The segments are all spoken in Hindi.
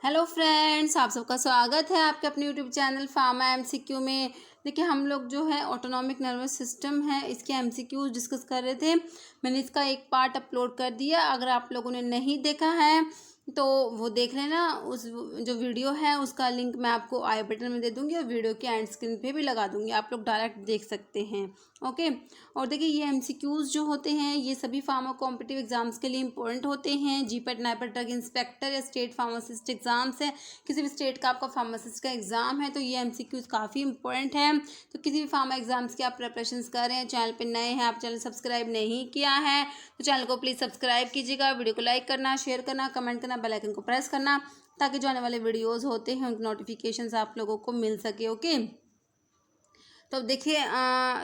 हेलो फ्रेंड्स, आप सबका स्वागत है आपके अपने यूट्यूब चैनल फार्मा एमसीक्यू में। देखिए, हम लोग जो है ऑटोनॉमिक नर्वस सिस्टम है इसके एमसीक्यूज डिस्कस कर रहे थे। मैंने इसका एक पार्ट अपलोड कर दिया। अगर आप लोगों ने नहीं देखा है तो वो देख लेना। उस जो वीडियो है उसका लिंक मैं आपको आई बटन में दे दूंगी और वीडियो के एंड स्क्रीन पे भी लगा दूंगी, आप लोग डायरेक्ट देख सकते हैं। ओके। और देखिए, ये एमसीक्यूज जो होते हैं ये सभी फार्मा कॉम्पिटिटिव एग्जाम्स के लिए इंपॉर्टेंट होते हैं। जीपेट, नाइपेट, ड्रग इंस्पेक्टर या स्टेट फार्मासिस्ट एग्जाम्स है, किसी भी स्टेट का आपका फार्मासिस्ट का एग्जाम है तो ये एमसीक्यूज काफ़ी इंपॉर्टेंट है। तो किसी भी फार्मा एग्जाम्स की आप प्रिपरेशन कर रहे हैं, चैनल पर नए हैं, आप चैनल सब्सक्राइब नहीं किया है तो चैनल को प्लीज़ सब्सक्राइब कीजिएगा। वीडियो को लाइक करना, शेयर करना, कमेंट करना, बेल आइकन को प्रेस करना ताकि जो आने वाले वीडियोस होते हैं उनकी नोटिफिकेशंस आप लोगों को मिल सके। ओके, तो देखिए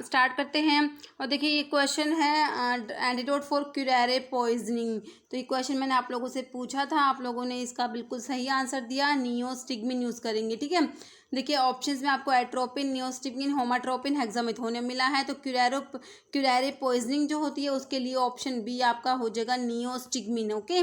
स्टार्ट करते हैं। और देखिए, ये क्वेश्चन है एंटीडोट फॉर क्यूरेरे पॉइजनिंग। तो ये क्वेश्चन मैंने आप लोगों से पूछा था, आप लोगों ने इसका बिल्कुल सही आंसर दिया। नियोस्टिग्मिन यूज़ करेंगे, ठीक है। देखिए ऑप्शंस में आपको एट्रोपिन, नियोस्टिग्मिन, होमाट्रोपिन, हेक्सामेथोनियम मिला है। तो क्यूरेरे पॉइजनिंग जो होती है उसके लिए ऑप्शन बी आपका हो जाएगा नियोस्टिग्मिन। ओके,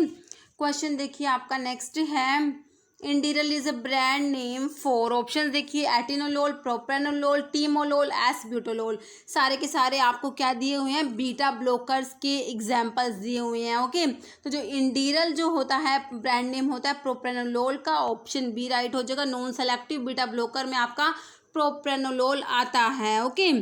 क्वेश्चन देखिए आपका नेक्स्ट है, Inderal is a brand name for. Option देखिए एटिनोलोल, प्रोप्रानोलोल, टीमोलोल, एसब्यूटोलोल। सारे के सारे आपको क्या दिए हुए हैं, बीटा ब्लॉकर्स के एग्जाम्पल्स दिए हुए हैं। ओके, तो जो इंडिरल जो होता है ब्रांड नेम होता है प्रोप्रानोलोल का, ऑप्शन बी राइट हो जाएगा। नॉन सेलेक्टिव बीटा ब्लॉकर में आपका प्रोप्रानोलोल आता है। ओके,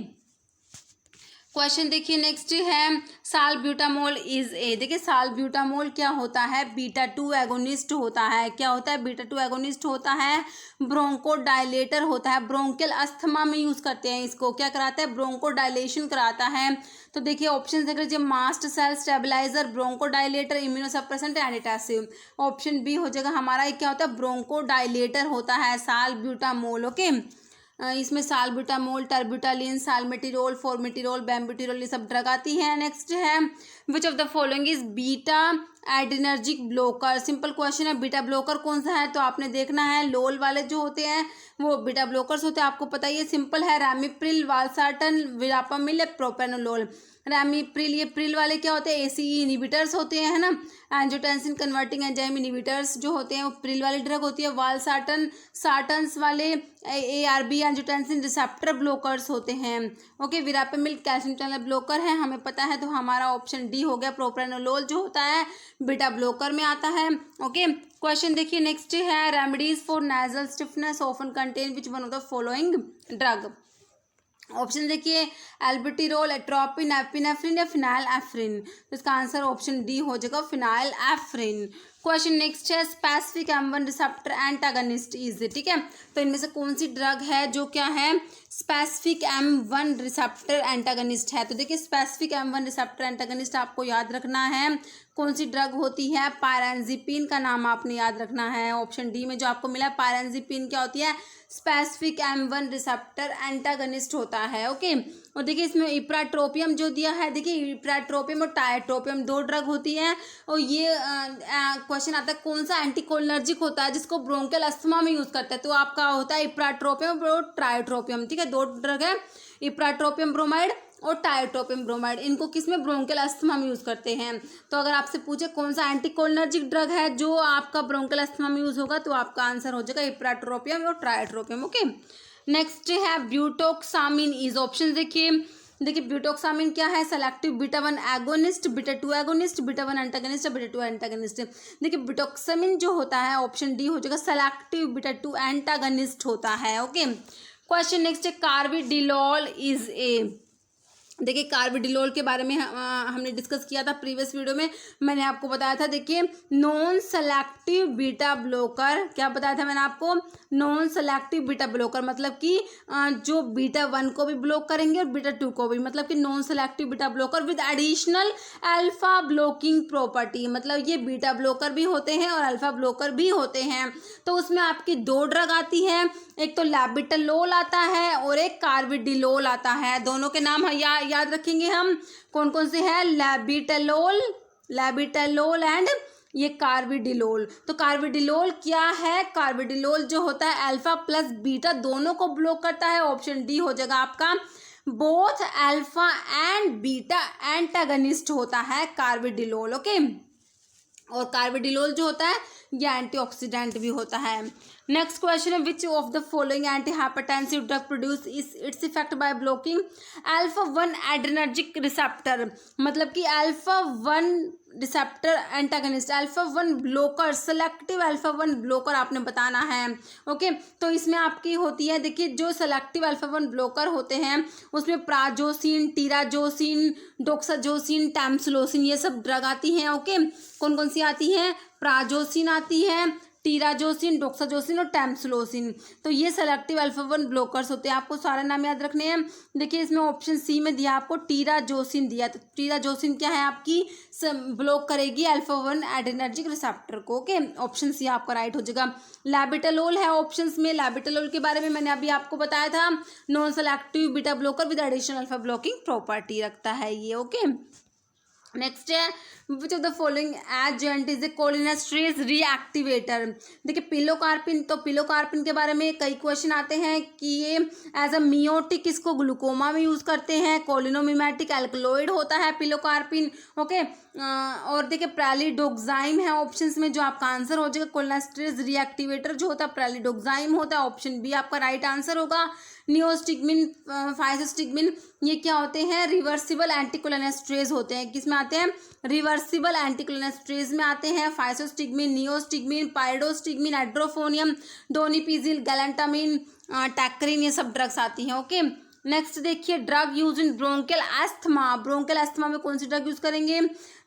क्वेश्चन देखिए नेक्स्ट है, सालब्यूटामोल इज ए। देखिए सालब्यूटामोल क्या होता है, बीटा 2 एगोनिस्ट होता है। क्या होता है, बीटा 2 एगोनिस्ट होता है, ब्रोंकोडाइलेटर होता है। ब्रोंकियल अस्थमा में यूज करते हैं इसको, क्या कराता है, ब्रोंकोडाइलेशन कराता है। तो देखिए ऑप्शन देख लीजिए, mast cell stabiliser, bronchodilator, immunosuppressant, antitussive. Option B हो जाएगा हमारा। क्या होता है, ब्रोंकोडाइलेटर होता है सालब्यूटामोल। ओके, इसमें सालब्यूटामोल, टर्ब्यूटालिन, सालमेटिरोल, फॉर्मेटिरोल, बेम्बुटिरोल ये सब ड्रग आती है। नेक्स्ट है, which of the following is beta adrenergic blocker. Simple question है, बीटा ब्लॉकर कौन सा है, तो आपने देखना है लोल वाले जो होते हैं वो बीटा ब्लॉकर्स होते हैं, आपको पता ही है। सिंपल है, रैमिप्रिल, वालसार्टन, विरापामिल, प्रोपेनोलोल। रैमिप्रिल, ये प्रिल वाले क्या होते हैं, एसीई इनिबिटर्स होते हैं, है ना। एंजियोटेंसिन कन्वर्टिंग एंजाइम इनिबिटर्स जो होते हैं वो प्रिल वाली ड्रग होती है। वालसार्टन, सार्टन्स वाले एआरबी एंजियोटेंसिन रिसेप्टर ब्लॉकर्स होते हैं। ओके, विरापेमिल कैल्शियम चैनल ब्लॉकर है, हमें पता है, तो हमारा ऑप्शन डी हो गया। प्रोप्रानोलोल जो होता है बीटा ब्लॉकर में आता है। ओके, क्वेश्चन देखिए नेक्स्ट है, remedies for nasal stiffness often contain which one of the following drug. Option देखिए, एल्बिटिरोल, एट्रोपिन, एपिनेफ्रिन या फिनाइल एफ्रिन। तो इसका आंसर ऑप्शन डी हो जाएगा, फिनाइल एफ्रिन। क्वेश्चन नेक्स्ट है, specific M1 receptor antagonist is. ठीक है, तो इनमें से कौन सी ड्रग है जो क्या है, स्पेसिफिक M1 रिसेप्टर एंटागनिस्ट है। तो देखिए स्पेसिफिक M1 रिसेप्टर एंटागनिस्ट आपको याद रखना है कौन सी ड्रग होती है, पायरेंजिपिन का नाम आपने याद रखना है। ऑप्शन डी में जो आपको मिला है पायरेंजिपिन क्या होती है, स्पेसिफिक M1 रिसेप्टर एंटागनिस्ट होता है। ओके, और देखिए इसमें इप्राट्रोपियम जो दिया है, देखिए इप्राट्रोपियम और टायट्रोपियम दो ड्रग होती हैं। और ये क्वेश्चन आता है कौन सा एंटीकोलिनर्जिक होता है जिसको ब्रोंकियल अस्थमा में यूज करता है, तो आपका होता है इप्राट्रोपियम और ट्रायोट्रोपियम। ठीक है, दो ड्रग है, इप्राट्रोपियम ब्रोमाइड और टायोट्रोपियम ब्रोमाइड, इनको किसमें, ब्रोंकियल अस्थमा में यूज करते हैं। तो अगर आपसे पूछे कौन सा एंटीकोलिनर्जिक ड्रग है जो आपका ब्रोंकियल अस्थमा में यूज होगा, तो आपका आंसर हो जाएगा इप्राट्रोपियम और ट्रायोट्रोपियम। ओके, नेक्स्ट है ब्यूटोक्सामिन इज। ऑप्शन देखिए ब्यूटोक्सामिन क्या है, selective beta 1 agonist, beta 2 agonist, beta 1 antagonist, beta 2 antagonist. देखिए ब्यूटोक्सामिन जो होता है ऑप्शन डी हो जाएगा, सेलेक्टिव बीटा 2 एंटागनिस्ट होता है। ओके, क्वेश्चन नेक्स्ट है, कार्बिडिलॉल इज ए। देखिए कार्बिडिलोल के बारे में हमने डिस्कस किया था प्रीवियस वीडियो में, मैंने आपको बताया था। देखिए नॉन सेलेक्टिव बीटा ब्लॉकर, क्या बताया था मैंने आपको, नॉन सेलेक्टिव बीटा ब्लॉकर मतलब कि जो बीटा 1 को भी ब्लॉक करेंगे और बीटा 2 को भी, मतलब कि non selective beta blocker with additional alpha blocking property. मतलब ये बीटा ब्लॉकर भी होते हैं और अल्फा ब्लॉकर भी होते हैं। तो उसमें आपकी दो ड्रग आती है, एक तो लैबिटलोल आता है और एक कार्बिडिलोल आता है। दोनों के नाम याद रखेंगे हम, कौन कौन से हैं, लैबिटलोल एंड ये कार्बिडिलोल। तो कार्बिडिलोल क्या है, कार्बिडिलोल जो होता है अल्फा प्लस बीटा दोनों को ब्लॉक करता है। ऑप्शन डी हो जाएगा आपका, both alpha and beta antagonist होता है कार्बिडिलोल। ओके, और कार्बिडिलोल जो होता है ये एंटीऑक्सीडेंट भी होता है। नेक्स्ट क्वेश्चन है, which of the following anti hypertensive drug produce its effect by blocking alpha 1 adrenergic receptor, मतलब कि alpha 1 receptor antagonist, alpha 1 blocker, selective alpha 1 blocker आपने बताना है। ओके, तो इसमें आपकी होती है, देखिए जो सेलेक्टिव अल्फा 1 ब्लोकर होते हैं उसमें प्राजोसिन, टीराजोसिन, डोक्साजोसिन, टैम्सुलोसिन ये सब ड्रग आती हैं। ओके, कौन कौन सी आती हैं? प्राजोसिन आती है, टीराजोसिन, डोक्साजोसिन और टैम्सुलोसिन। तो ये सेलेक्टिव अल्फा 1 ब्लोकर्स होते हैं, आपको सारे नाम याद रखने हैं। देखिए इसमें ऑप्शन सी में दिया आपको टीराजोसिन दिया, तो टीराजोसिन क्या है आपकी? ब्लॉक करेगी अल्फा 1 एड्रेनर्जिक रिसेप्टर को। ओके, ऑप्शन सी आपका राइट हो जाएगा। लैबिटालोल है ऑप्शंस में, लैबिटालोल के बारे में मैंने अभी आपको बताया था, non selective beta blocker with additional alpha blocking property रखता है ये। ओके, नेक्स्ट है, which of the following agent is a cholinesterase reactivator. देखिए पिलोकार्पिन, तो पिलोकार्पिन के बारे में कई क्वेश्चन आते हैं कि ये एज अ मियोटिक इसको ग्लूकोमा में यूज़ करते हैं, कोलिनोमिमेटिक एल्कलॉइड होता है पिलोकार्पिन। ओके, और देखिए प्रेलिडोक्साइम है ऑप्शंस में, जो आपका आंसर हो जाएगा कोलिनेस्ट्रेज रीएक्टिवेटर जो होता है प्रेलिडोक्साइम होता है, ऑप्शन बी आपका राइट आंसर होगा। नियोस्टिग्मिन, फाइसोस्टिग्मिन ये क्या होते हैं? रिवर्सिबल एंटीकोलिनेस्ट्रेज होते हैं, किस में आते हैं? रिवर्सिबल एंटीकोलिनेस्ट्रेज में आते हैं। फाइसोस्टिग्मिन, नियोस्टिग्मिन, पाइरोस्टिग्मिन, एड्रोफोनियम, डोनिपिजिल, गैलेंटामिन, टैक्रिन ये सब ड्रग्स आती हैं। ओके, नेक्स्ट देखिए, drug use in bronchial asthma. Bronchial asthma में कौन सी ड्रग यूज करेंगे?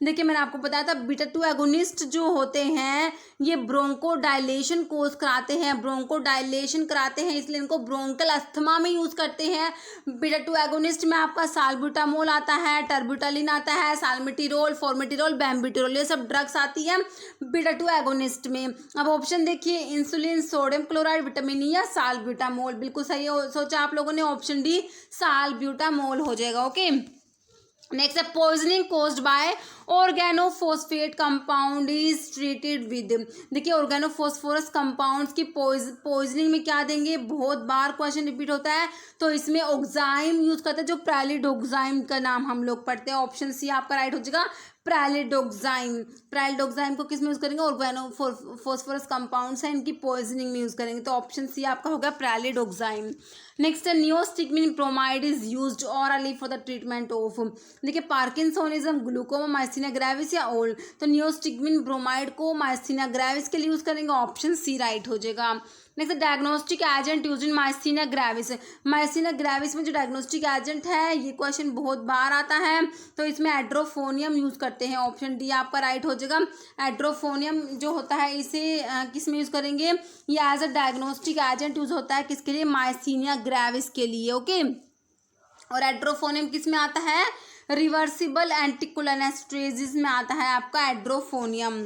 देखिए मैंने आपको बताया था बीटा 2 एगोनिस्ट जो होते हैं ये ब्रोंको डायलेशन कोज कराते हैं, ब्रोंको डायलेशन कराते हैं, इसलिए इनको ब्रोंकियल एस्थमा में यूज करते हैं। बीटा 2 एगोनिस्ट में आपका साल्ब्यूटामोल आता है, टर्ब्यूटालिन आता है, साल्मिटिरोल, फॉर्मिटिरोल, बैम्बिटिरोल ये सब ड्रग्स आती हैं बीटा 2 एगोनिस्ट में। अब ऑप्शन देखिए, insulin, sodium chloride, vitamin E या साल्ब्यूटामोल। बिल्कुल सही सोचा आप लोगों ने, ऑप्शन डी साल्ब्यूटामोल हो जाएगा। ओके, नेक्स्ट है, poisoning caused by organophosphate compound is treated with. देखिए ऑर्गेनोफॉस्फोरस कंपाउंड्स की पॉइजनिंग में क्या देंगे? बहुत बार क्वेश्चन रिपीट होता है, तो इसमें ऑक्साइम यूज करते हैं, जो प्रेलिडोक्साइम का नाम हम लोग पढ़ते हैं। ऑप्शन सी आपका राइट हो जाएगा, प्रेलिडोक्साइम। प्रेलिडोक्साइम को किस में यूज करेंगे? ऑर्गेनोफॉस्फोरस कंपाउंड्स हैं, इनकी पॉइजनिंग में यूज करेंगे, तो ऑप्शन सी आपका होगा प्रेलिडोक्साइम। नेक्स्ट है, neostigmine bromide is used orally for the treatment of. देखिए पार्किंसोनिज्म, ग्लूकोमा, माइस्थीनिया ग्रेविस या ओल्ड, तो नियोस्टिग्मिन ब्रोमाइड को माइस्थीनिया ग्रेविस के लिए यूज करेंगे, ऑप्शन सी राइट हो जाएगा। Next diagnostic agent use in myasthenia gravis. Myasthenia gravis में जो डायग्नोस्टिक एजेंट है ये क्वेश्चन बहुत बार आता है, तो इसमें एड्रोफोनियम यूज करते हैं, ऑप्शन डी आपका राइट हो जाएगा। एड्रोफोनियम जो होता है इसे किस में यूज करेंगे? ये as a diagnostic agent use होता है, किसके लिए? माइस्थीनिया ग्रेविस के लिए। ओके, और एड्रोफोनियम किस में आता है? रिवर्सिबल एंटीकोलिनेस्ट्रेजेस में आता है आपका एड्रोफोनियम।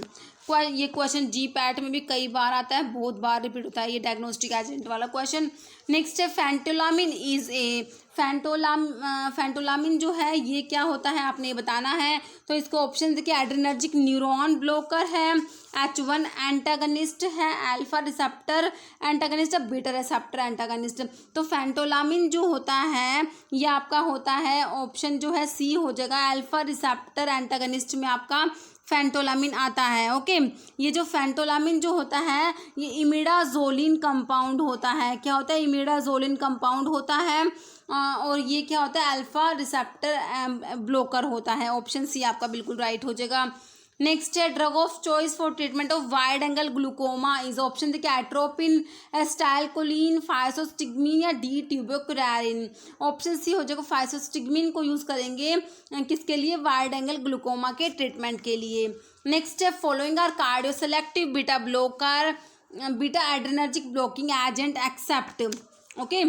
ये क्वेश्चन जी पैट में भी कई बार आता है, बहुत बार रिपीट होता है ये डायग्नोस्टिक एजेंट वाला क्वेश्चन। नेक्स्ट है, फेंटोलामिन इज ए। फेंटोलामिन जो है ये क्या होता है आपने ये बताना है, तो इसको ऑप्शन देखिए, एड्रेनर्जिक न्यूरॉन ब्लॉकर है, H1 एंटागनिस्ट है, अल्फा रिसेप्टर एंटागनिस्ट है, बीटा रिसेप्टर एंटागनिस्ट। तो फेंटोलामिन जो होता है ये आपका होता है, ऑप्शन जो है सी हो जाएगा, अल्फा रिसेप्टर एंटागनिस्ट में आपका फेंटोलामिन आता है। ओके, ये जो फेंटोलामिन जो होता है ये इमिडाजोलिन कंपाउंड होता है। क्या होता है? इमिडाजोलिन कंपाउंड होता है, और ये क्या होता है? अल्फा रिसेप्टर ब्लॉकर होता है, ऑप्शन सी आपका बिल्कुल राइट हो जाएगा। नेक्स्ट है, drug of choice for treatment of wide angle glaucoma is, option देखिए एट्रोपिन, एस्टाइलकोलिन, फाइसोस्टिग्मिन या डी ट्यूबोक्यूरारिन। ऑप्शन सी हो जाएगा, फाइसोस्टिग्मिन को यूज करेंगे किसके लिए? वाइड एंगल ग्लूकोमा के ट्रीटमेंट के लिए। नेक्स्ट है, following are cardio selective beta blocker, beta adrenergic blocking agent except. Okay,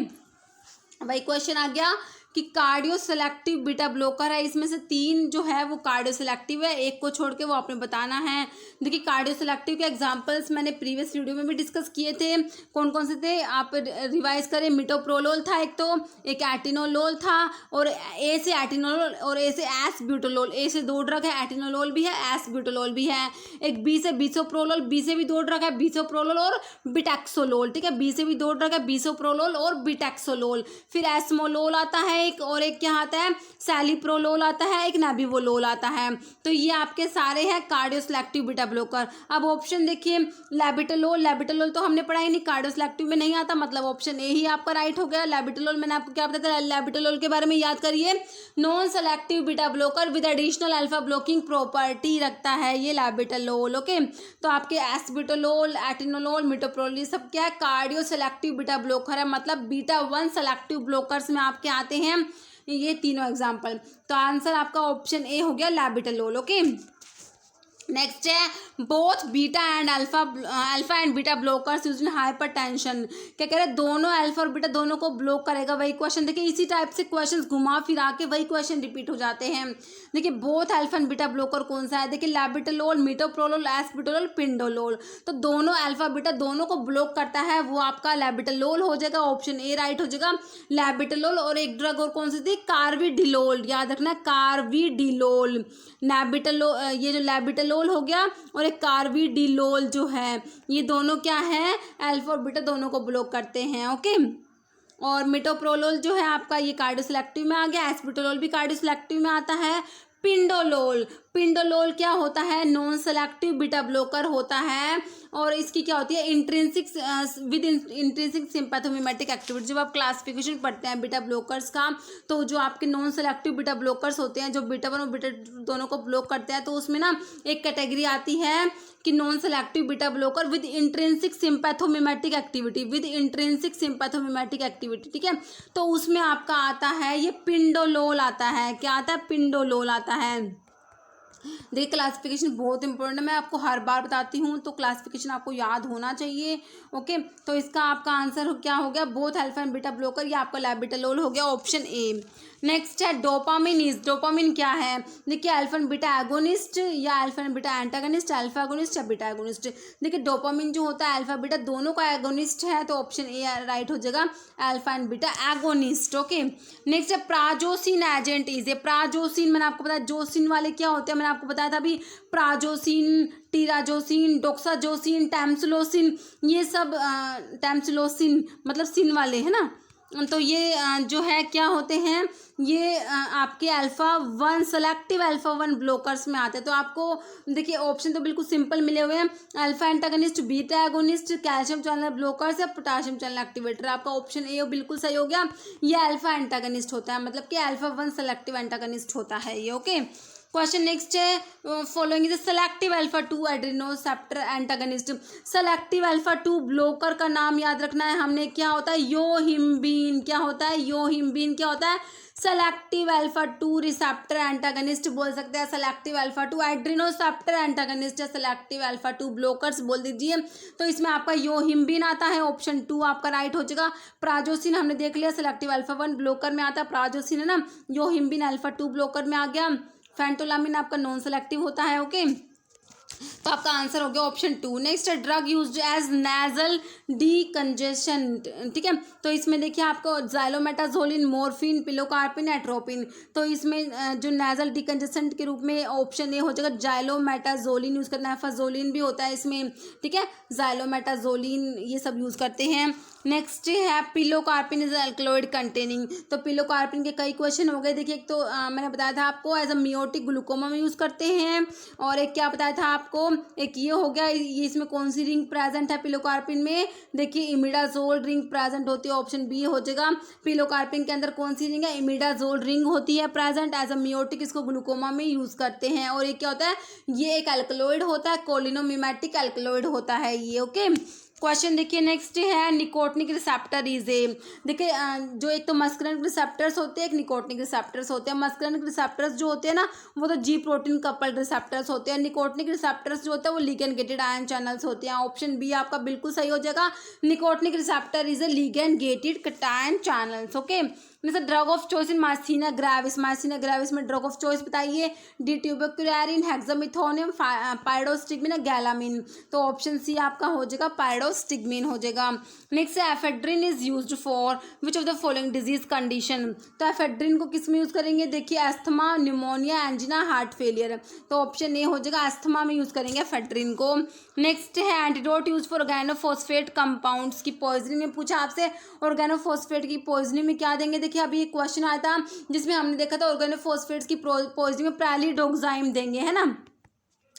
भाई क्वेश्चन आ गया कि कार्डियो सेलेक्टिव बीटा ब्लॉकर है, इसमें से 3 जो है वो कार्डियो सेलेक्टिव है, एक को छोड़ के वो आपने बताना है। देखिए कार्डियो सेलेक्टिव के एग्जांपल्स मैंने प्रीवियस वीडियो में भी डिस्कस किए थे, कौन कौन से थे आप रिवाइज करें। मिटोप्रोलोल था एक, तो एक एटिनोलोल था, और ए से एटिनोलोल और ए से एस ब्यूटोलोल। ए से 2 ड्रग है, एटिनोलोल भी है, एस ब्यूटोलोल भी है। एक बी से बीसोप्रोलोल, बी से भी 2 ड्रग है, बीसोप्रोलोल और बिटैक्सोलोल। ठीक है, बी से भी 2 ड्रग है, बीसोप्रोलोल और बिटैक्सोलोल। फिर एस्मोलोल आता है है एक, और एक क्या आता है सैलिप्रोलोल आता है, एक नेबिवोलोल आता है। तो ये आपके सारे हैं कार्डियोसेलेक्टिव बीटा ब्लॉकर। अब ऑप्शन देखिए लैबिटोलोल, लैबिटोलोल तो हमने पढ़ा ही नहीं, कार्डियोसेलेक्टिव में नहीं आता, मतलब ऑप्शन ए ही आपका राइट हो गया। लैबिटोलोल मैंने आपको क्या बताया था, लैबिटोलोल के बारे में याद करिए, non selective beta blocker with additional alpha blocking property रखता है ये लैबिटोलोल। ओके, तो आपके एस्बिटोलोल, एटिनोलोल, मिटोप्रोलोल ये सब क्या है कार्डियो सेलेक्टिव बीटा ब्लॉकर है, मतलब बीटा 1 सेलेक्टिव ब्लॉकर्स में आपके आते हैं ये तीनों एग्जाम्पल। तो आंसर आपका ऑप्शन ए हो गया लैबिटोलोल। ओके, नेक्स्ट है both beta and alpha and beta blockers used in hypertension. क्या कह रहे हैं, दोनों अल्फा और बीटा दोनों को ब्लॉक करेगा। वही क्वेश्चन देखिए, इसी टाइप से क्वेश्चंस घुमा फिरा के वही क्वेश्चन रिपीट हो जाते हैं। देखिए both alpha and beta blocker कौन सा है, देखिए लैबिटोलोल, मिटोप्रोलोल, एस्बिटोलोल, पिंडोलोल। तो दोनों अल्फा बीटा दोनों को ब्लॉक करता है, वो आपका लैबिटोलोल हो जाएगा, ऑप्शन ए राइट हो जाएगा लैबिटोलोल। और एक ड्रग और कौन सी थी, कार्विडिलोल, याद रखना कार्विडिलोल। लैबिटोलोल, ये जो लैबिटोलोल हो गया और एक कार्विडिलोल जो है, ये दोनों क्या है अल्फा और बीटा दोनों को ब्लॉक करते हैं। ओके, और मिटोप्रोलोल जो है आपका ये कार्डियोसेलेक्टिव में आ गया, एस्बिटोलोल भी कार्डियोसेलेक्टिव में आता है। पिंडोलोल, पिंडोलोल क्या होता है, नॉन सेलेक्टिव बीटा ब्लॉकर होता है, और इसकी क्या होती है intrinsic with intrinsic sympathomimetic activity. जब आप क्लासिफिकेशन पढ़ते हैं बीटा ब्लॉकर्स का, तो जो आपके नॉन सेलेक्टिव बीटा ब्लॉकर्स होते हैं जो बीटा 1 और बीटा 2 दोनों को ब्लॉक करते हैं, तो उसमें ना एक कैटेगरी आती है कि non selective beta blocker with intrinsic sympathomimetic activity, with intrinsic sympathomimetic activity. ठीक है, तो उसमें आपका आता है ये पिंडोलोल आता है। क्या आता है, पिंडोलोल आता है। देखिए क्लासिफिकेशन बहुत इंपॉर्टेंट है, मैं आपको हर बार बताती हूँ, तो क्लासिफिकेशन आपको याद होना चाहिए। ओके, तो इसका आपका आंसर क्या हो गया, both alpha and beta blocker, ये आपका लैबिटोलोल हो गया, ऑप्शन ए। नेक्स्ट है डोपामिन। डोपामिन क्या है, देखिए अल्फा एंड बीटा एगोनिस्ट या alpha and beta antagonist, alpha agonist या बीटा एगोनिस्ट। देखिए डोपामिन जो होता है अल्फा बीटा दोनों का एगोनिस्ट है, तो ऑप्शन ए राइट हो जाएगा alpha and beta agonist. Okay, next है prazosin agent is a, prazosin मैंने आपको बताया, जोसिन वाले क्या होते हैं मैंने आपको बताया था अभी, प्राजोसिन, टीराजोसिन, डोक्साजोसिन, टैम्सुलोसिन, ये सब टैम्सुलोसिन मतलब सिन वाले है ना, तो ये जो है क्या होते हैं, ये आपके अल्फा 1 सेलेक्टिव अल्फा 1 ब्लॉकर्स में आते हैं। तो आपको देखिए ऑप्शन तो बिल्कुल सिंपल मिले हुए हैं, alpha antagonist, beta agonist, calcium channel blockers या पोटाशियम चैनल एक्टिवेटर। आपका ऑप्शन ए बिल्कुल सही हो गया, ये अल्फा एंटागनिस्ट होता है, मतलब कि अल्फा 1 सेलेक्टिव एंटागनिस्ट होता है ये। ओके, क्वेश्चन नेक्स्ट है following is selective alpha 2 adrenoceptor antagonist. Selective alpha 2 blocker का नाम याद रखना है हमने, क्या होता है, योहिम्बीन। क्या होता है, योहिम्बीन क्या होता है, सेलेक्टिव अल्फा 2 रिसेप्टर एंटागनिस्ट बोल सकते हैं, सेलेक्टिव अल्फा 2 एड्रेनोसेप्टर एंटागनिस्ट या सेलेक्टिव अल्फा 2 ब्लॉकर्स बोल दीजिए। तो इसमें आपका योहिम्बीन आता है, ऑप्शन 2 आपका राइट हो जाएगा। प्राजोसिन हमने देख लिया, सेलेक्टिव अल्फा 1 ब्लॉकर में आता है, प्राजोसिन है ना, योहिम्बीन अल्फा 2 ब्लॉकर में आ गया। फेंटोलामिन आपका नॉन सेलेक्टिव होता है। ओके, तो आपका आंसर हो गया ऑप्शन 2। नेक्स्ट है drug used as nasal decongestion. ठीक है, तो इसमें देखिए आपको ज़ाइलोमेटाजोलिन, मॉर्फिन, पिलोकार्पिन, एट्रोपिन। तो इसमें जो नेजल डीकंजेशन के रूप में ऑप्शन ए हो जाएगा ज़ाइलोमेटाजोलिन यूज़ करना है, फाजोलिन भी होता है इसमें। ठीक है, ज़ाइलोमेटाजोलिन ये सब यूज़ करते हैं। नेक्स्ट है पिलोकार्पिन इज अल्कलॉइड कंटेनिंग। तो पिलोकार्पिन के कई क्वेश्चन हो गए। देखिए एक तो मैंने बताया था आपको एज अ मियोटिक ग्लूकोमा में यूज़ करते हैं, और एक क्या बताया था आपको, एक ये हो गया, ये इसमें कौन सी रिंग प्रेजेंट है पिलोकार्पिन में, देखिए इमिडाजोल रिंग प्रेजेंट होती है, ऑप्शन बी हो जाएगा। पिलोकार्पिन के अंदर कौन सी रिंग है, इमिडाजोल रिंग होती है प्रेजेंट एज अ मियोटिक, इसको ग्लूकोमा में यूज़ करते हैं। और एक क्या होता है, ये एक अल्कलॉइड होता है, कोलिनोमिमेटिक अल्कलॉइड होता है ये। ओके, क्वेश्चन देखिए नेक्स्ट है निकोटिनिक रिसेप्टर इज ए। देखिए जो एक तो मस्कुलिन रिसेप्टर्स होते हैं, एक निकोटिनिक रिसेप्टर्स होते हैं। मस्कुलिन रिसेप्टर्स जो होते हैं ना वो तो जी प्रोटीन कपल्ड रिसेप्टर्स होते हैं, निकोटिनिक रिसेप्टर्स जो होते हैं वो लिगेंड गेटेड आयन चैनल्स होते हैं। ऑप्शन बी आपका बिल्कुल सही हो जाएगा, nicotinic receptor is a ligand gated cation channels. Okay, जैसे drug of choice in myasthenia gravis, myasthenia gravis में ड्रग ऑफ चॉइस बताइए, डिट्यूबोक्यूलैरिन, हेक्सामिथोनियम, पाइरोस्टिग्मिन, गैलामिन। तो ऑप्शन सी आपका हो जाएगा पाइरोस्टिग्मिन हो जाएगा। नेक्स्ट है ephedrine is used for which of the following disease condition. तो एफेड्रिन को किस में यूज़ करेंगे, देखिए asthma, pneumonia, angina, heart failure. तो ऑप्शन ए हो जाएगा अस्थमा में यूज़ करेंगे एफेड्रिन को। नेक्स्ट है antidote use for organophosphate compounds की पॉइजनिंग में पूछा आपसे, ऑर्गेनोफॉस्फेट की पॉइजनिंग में क्या देंगे, देखिए देखिए अभी एक क्वेश्चन आया था जिसमें हमने देखा था ऑर्गेनोफॉस्फेट्स की पॉजिटिव में प्राइलिडोक्साइम देंगे, है ना,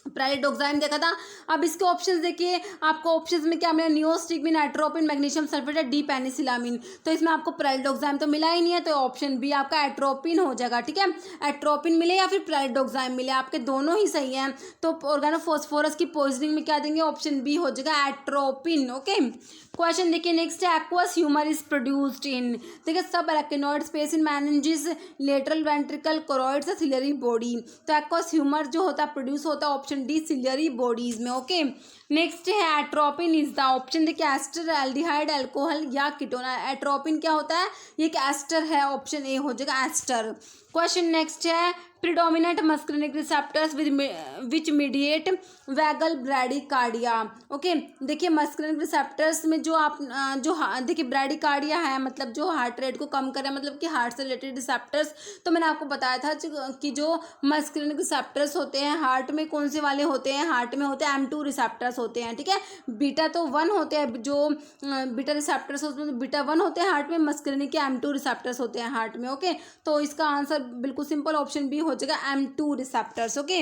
प्राइलिडोक्साइम देखा था। अब इसके ऑप्शंस देखिए, आपको ऑप्शंस में क्या मिला, neostigmine, atropine, magnesium sulphate, D penicillamine. तो इसमें आपको प्राइलिडोक्साइम तो मिला ही नहीं है, तो ऑप्शन बी आपका एट्रोपिन हो जाएगा। ठीक है, एट्रोपिन मिले या फिर प्राइलिडोक्साइम मिले, आपके दोनों ही सही हैं। तो ऑर्गेनोफॉस्फोरस की पॉइजनिंग में क्या देंगे, ऑप्शन बी हो जाएगा एट्रोपिन। ओके, क्वेश्चन देखिए नेक्स्ट है, aqueous humour is produced in, देखिए sub arachnoid space in meninges, lateral ventricle, choroids, ciliary body. तो एक्वस ह्यूमर जो होता है प्रोड्यूस होता है ऑप्शन डी सिलियरी बॉडीज में। ओके, नेक्स्ट है एट्रोपिन इज द, ऑप्शन देखिए एस्टर, एल्डिहाइड, अल्कोहल या कीटोन। एट्रोपिन क्या होता है, ये एक एस्टर है, ऑप्शन ए हो जाएगा एस्टर। क्वेश्चन नेक्स्ट है, प्रिडोमिनेंट मस्कुलिनिक रिसेप्टर्स विच मीडिएट वैगल ब्रैडीकार्डिया। ओके, देखिए मस्कुलिनिक रिसेप्टर्स में जो आप देखिए ब्रैडीकार्डिया है, मतलब जो हार्ट रेट को कम करे, मतलब कि हार्ट से रिलेटेड रिसेप्टर्स। तो मैंने आपको बताया था कि जो मस्कुलिनिक रिसेप्टर्स होते हैं हार्ट में कौन से वाले होते हैं, हार्ट में होते हैं M2 रिसेप्टर्स होते हैं। ठीक है, बीटा तो 1 होते हैं, जो बीटा रिसेप्टर्स होते हैं बीटा 1 होते हैं हार्ट में, मस्कुलिनिक के M2 रिसेप्टर्स होते हैं हार्ट में। ओके, तो इसका आंसर बिल्कुल सिंपल ऑप्शन बी हो जाएगा M2 रिसेप्टर्स। ओके,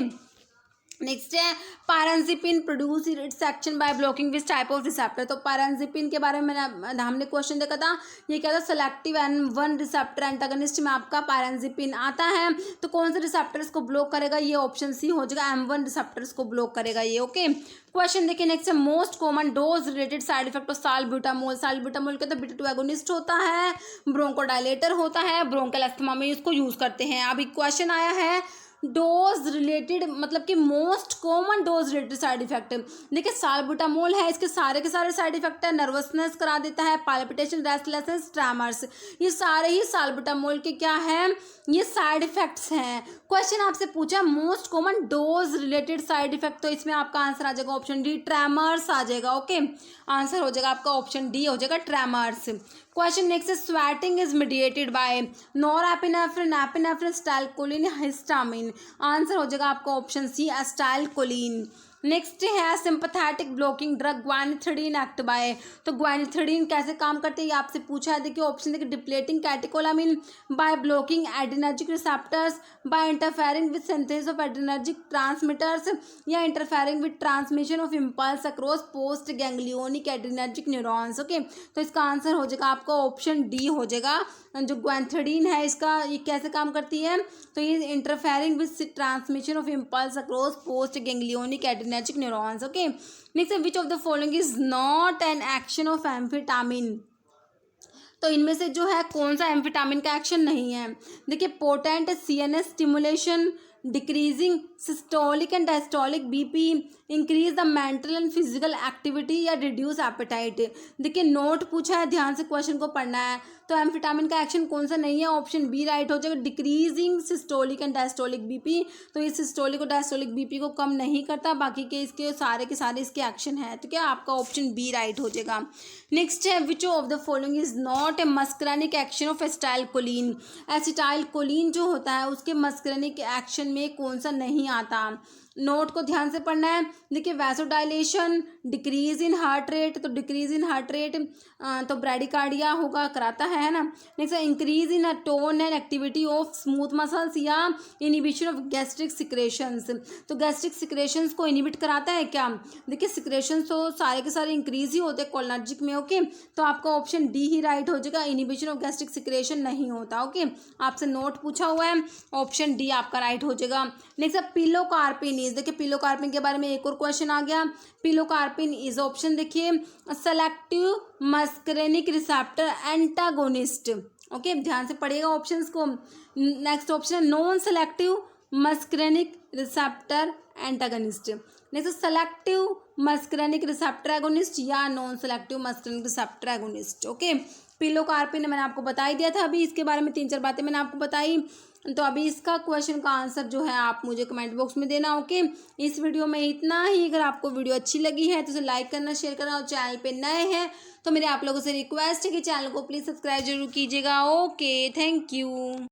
नेक्स्ट है, pirenzepine produce its action by blocking which type of receptor. तो पायरेनज़िपिन के बारे में हमने क्वेश्चन देखा था, ये क्या था, सेलेक्टिव M1 रिसेप्टर एंटागनिस्ट में आपका पायरेनज़िपिन आता है। तो कौन से रिसेप्टर्स को ब्लॉक करेगा, ये ऑप्शन सी हो जाएगा, M1 रिसेप्टर्स को ब्लॉक करेगा ये। ओके, क्वेश्चन देखिए नेक्स्ट है, most common dose related side effect of salbutamol. Salbutamol का तो बीटा 2 एगोनिस्ट होता है, ब्रोंकोडायलेटर होता है, ब्रोंकल अस्थमा में इसको यूज करते हैं। अभी क्वेश्चन आया है डोज रिलेटेड, मतलब कि most common dose related side effect. देखिए साल्ब्यूटामोल है, इसके सारे के सारे साइड इफेक्ट है, नर्वसनेस करा देता है, पाल्पिटेशन, रेस्टलेसनेस, ट्रेमर्स, ये सारे ही साल्ब्यूटामोल के क्या है, ये साइड इफेक्ट्स हैं। क्वेश्चन आपसे पूछा most common dose related side effect, तो इसमें आपका आंसर आ जाएगा ऑप्शन डी, ट्रेमर्स आ जाएगा। ओके, आंसर हो जाएगा आपका ऑप्शन डी हो जाएगा, ट्रेमर्स। क्वेश्चन नेक्स्ट है, sweating is mediated by norepinephrine, epinephrine, acetylcholine, histamine. Answer हो जाएगा आपका ऑप्शन सी, एसिटाइलकोलिन। नेक्स्ट है, sympathetic blocking drug guanethidine act by. तो ग्वानिथिडीन कैसे काम करते हैं ये आपसे पूछा है। देखिए ऑप्शन देखिए, depleting catecholamine, by blocking adrenergic receptors, by interfering with synthesis of adrenergic transmitters, या interfering with transmission of impulse across post ganglionic adrenergic neurons. Okay, तो इसका आंसर हो जाएगा आपका ऑप्शन डी हो जाएगा। जो ग्वानिथिडीन है इसका ये कैसे काम करती है, तो ये interfering with transmission of impulse across post ganglionic adrenergic neurons. Okay, next, which of the following is not an action of amphetamine. तो इनमें से जो है कौन सा एम्फेटामिन का एक्शन नहीं है। देखिए potent CNS stimulation, decreasing systolic and diastolic BP, increase the mental and physical activity, या रिड्यूस एपेटाइट। देखिए नोट पूछा है, ध्यान से क्वेश्चन को पढ़ना है। तो एम्फेटामिन का एक्शन कौन सा नहीं है, ऑप्शन बी राइट हो जाएगा, decreasing systolic and diastolic BP। तो ये सिस्टोलिक और डायस्टोलिक BP को कम नहीं करता, बाकी के सारे इसके एक्शन है। तो क्या आपका ऑप्शन बी राइट हो जाएगा। नेक्स्ट है, which of the following is not a मस्कुलिनिक action of acetylcholine. Acetylcholine जो होता है उसके मस्कुलिनिक एक्शन में कौन सा नहीं आता। नोट को ध्यान से पढ़ना है। देखिए vasodilation, decrease in heart rate, तो डिक्रीज इन हार्ट रेट तो ब्रैडीकार्डिया होगा, कराता है ना। नेक्स्ट है, increase in tone and activity of smooth muscles, या इनिबिशन ऑफ गैस्ट्रिक सिक्रेशंस। तो गैस्ट्रिक सिक्रेशंस को इनिबिट कराता है क्या। देखिए सिक्रेशंस तो सारे के सारे इंक्रीज ही होते हैं कोलिनर्जिक में। ओके, तो आपका ऑप्शन डी ही राइट हो जाएगा, इनिबिशन ऑफ गैस्ट्रिक सिक्रेशन नहीं होता। ओके, आपसे नोट पूछा हुआ है, ऑप्शन डी आपका राइट हो जाएगा। नेक्स्ट है, पिलोकार्पिन। देखिए पिलोकार्पिन के बारे में एक और क्वेश्चन आ गया। पिलोकार्पिन इज ऑप्शन देखिए selective muscarinic receptor antagonist. Okay, ध्यान से पढ़िएगा ऑप्शंस को। नेक्स्ट ऑप्शन है non selective muscarinic receptor antagonist. Next selective muscarinic receptor agonist या non selective muscarinic receptor agonist. Okay, pilocarpine मैंने आपको बता ही दिया था, अभी इसके बारे में 3-4 बातें मैंने आपको बताई। तो अभी इसका क्वेश्चन का आंसर जो है आप मुझे कमेंट बॉक्स में देना। ओके, इस वीडियो में इतना ही। अगर आपको वीडियो अच्छी लगी है तो उसे लाइक करना, शेयर करना, और चैनल पे नए हैं तो मेरे आप लोगों से रिक्वेस्ट है कि चैनल को प्लीज़ सब्सक्राइब जरूर कीजिएगा। Okay, thank you.